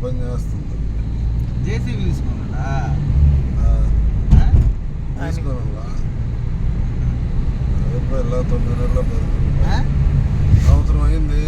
పని చేస్తుంది. జేసీబీ తీసుకున్నాడా? తీసుకోవాలా? 9 నెలల సంవత్సరం అయింది.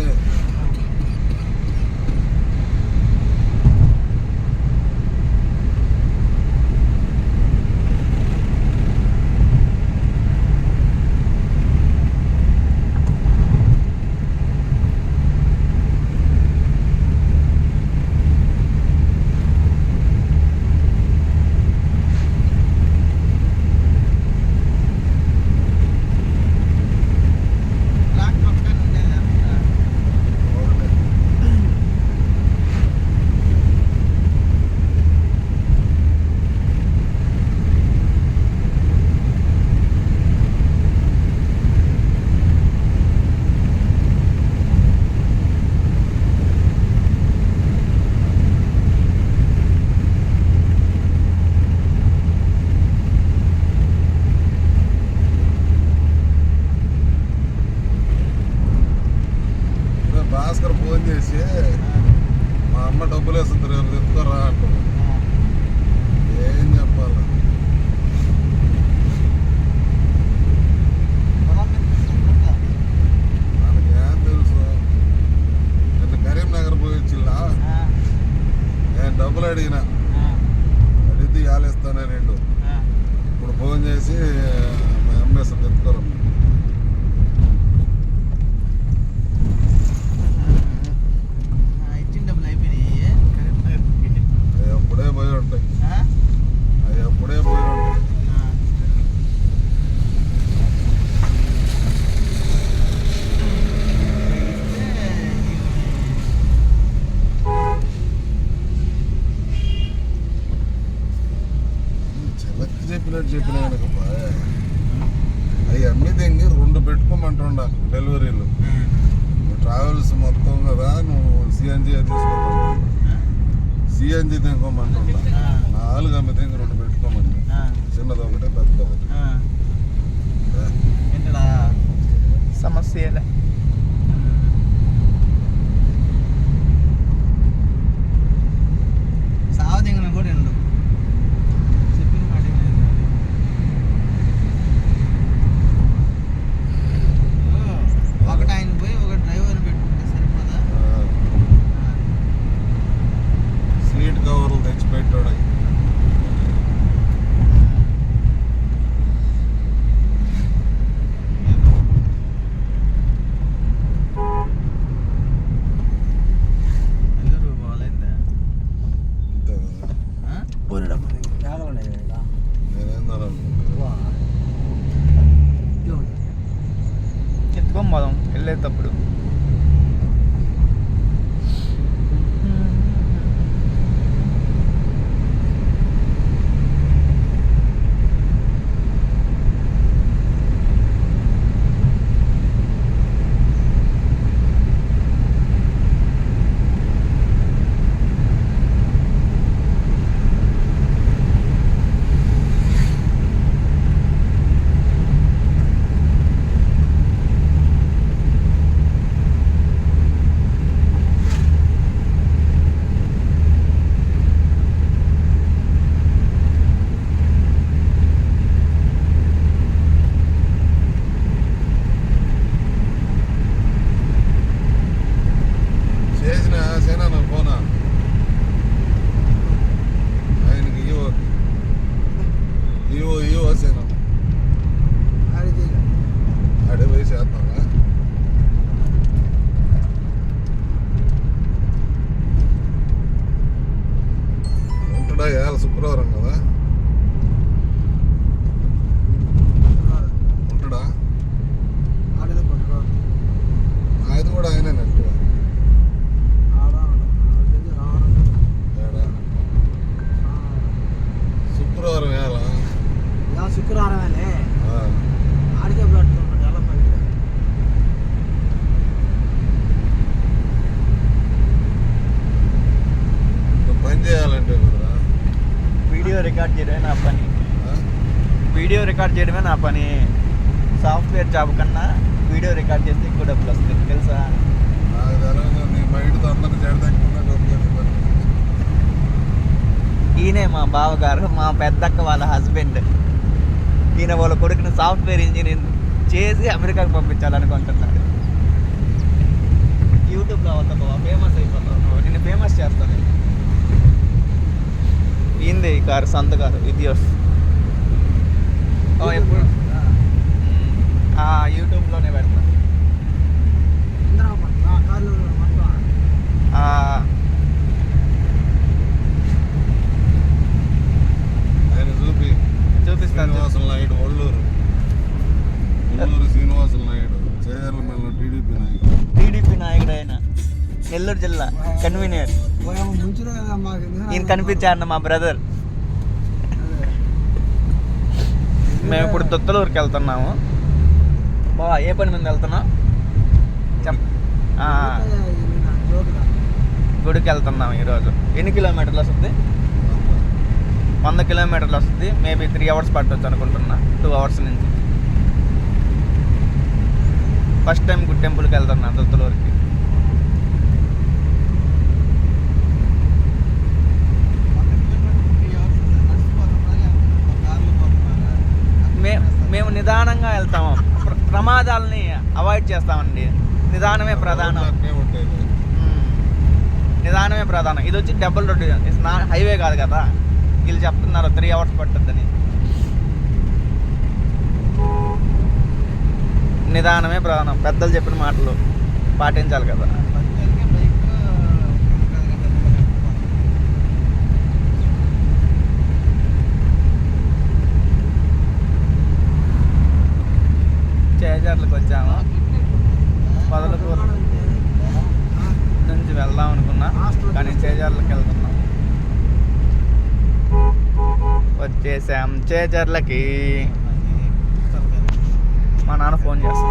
భాస్కర్ ఫోన్ చేసి మా అమ్మ డబ్బులు వేస్తుంది రేపు తెచ్చుకోరా అంటారు. ఏం చెప్పాలి? మనకేం తెలుసు? నిన్న కరీంనగర్ పోయి వచ్చిల్లా, నేను డబ్బులు అడిగితే ఇవ్వాలిస్తానే నేను. ఇప్పుడు ఫోన్ చేసి మా అమ్మ వేస్తుంది తెచ్చుకోరా. చెప్పినా కనుక అవి అన్నీ తెంగి 2 పెట్టుకోమంటుండ డెలివరీలు. ట్రావెల్స్ మొత్తం కదా, నువ్వు సిఎన్జీ తీసుకోమంటా, సిఎన్జీ తెంకోమంటుండ. 4 అమ్మి తెంగి 2 పెట్టుకోమంట. చిన్నది ఒకటే, పెద్దది ఒకటి. సమస్య సావదింగిన కూడా ఎండు ఒకటి ఆయన పోయి ఒక డ్రైవర్ పెట్టుకుంటే సరిపోదా? సీట్ కవర్లు తెచ్చిపెట్టాడు. ఎత్తుకొని పోదాం వెళ్ళేటప్పుడు. శుక్రవారం కదా ఉంటాడా? అది కూడా ఆయనేనంట. శుక్రవారం ఎలా? శుక్రవారమే ఆడికే పెడుతున్నాడు. ఎలా పని చేయాలంటే వీడియో రికార్డ్ చేయడమే నా పని. వీడియో రికార్డ్ చేయడమే నా పని. సాఫ్ట్వేర్ జాబ్ కన్నా వీడియో రికార్డ్ చేస్తే ఎక్కువ డబ్బులు వస్తాయి తెలుసా? నాకు తెలియదు. నీ మైండ్తో అందరినీ చేయడానికి ఈయనే మా బావగారు, మా పెద్దక్క వాళ్ళ హస్బెండ్. ఈయన వాళ్ళ కొడుకుని సాఫ్ట్వేర్ ఇంజనీర్ చేసి అమెరికాకు పంపించాలనుకుంటున్నాడు. యూట్యూబ్లో అవుతావు బాబా, ఫేమస్ అయిపోతావు నువ్వు, నిన్ను ఫేమస్ చేస్తాను. ఈయనదే ఈ కారు, సొంత కారు, ఇథియోస్. ఎప్పుడు యూట్యూబ్లోనే పెడతా. ఆయన చూపిస్తాను. శ్రీనివాసులు నాయుడు ఒళ్ళూరు శ్రీనివాసులు నాయుడు చేయాలి టీడీపీ నాయకుడు. టీడీపీ నాయకుడు ఆయన, నెల్లూరు జిల్లా కన్వీనర్. ఈయన కనిపించాడు మా బ్రదర్. మేము ఇప్పుడు దొత్తలూరుకి వెళ్తున్నాము. బావా ఏ పని మీద వెళ్తున్నాం చెప్. గుడికి వెళ్తున్నాం ఈరోజు. ఎన్ని కిలోమీటర్లు వస్తుంది? 100 కిలోమీటర్లు వస్తుంది. మేబీ 3 అవర్స్ పట్టవచ్చు అనుకుంటున్నా, 2 అవర్స్ నుంచి. ఫస్ట్ టైం గుడ్ టెంపుల్కి వెళ్తున్నా దొత్తలూరుకి. మేము నిదానంగా వెళ్తాము, ప్రమాదాలని అవాయిడ్ చేస్తామండి. నిదానమే ప్రధానం. నిదానమే ప్రధానం. ఇది వచ్చి డబుల్ రోడ్డు, హైవే కాదు కదా. వీళ్ళు చెప్తున్నారు 3 అవర్స్ పట్టుద్దని. నిదానమే ప్రధానం. పెద్దలు చెప్పిన మాటలు పాటించాలి కదా. చేజర్లకు వచ్చాము. పొదలకూరు నుంచి వెళ్దాం అనుకున్నా, కానీ చేజర్లకు వెళ్తున్నాం. వచ్చేసాం చేజర్లకి. మా నాన్న ఫోన్ చేస్తాను.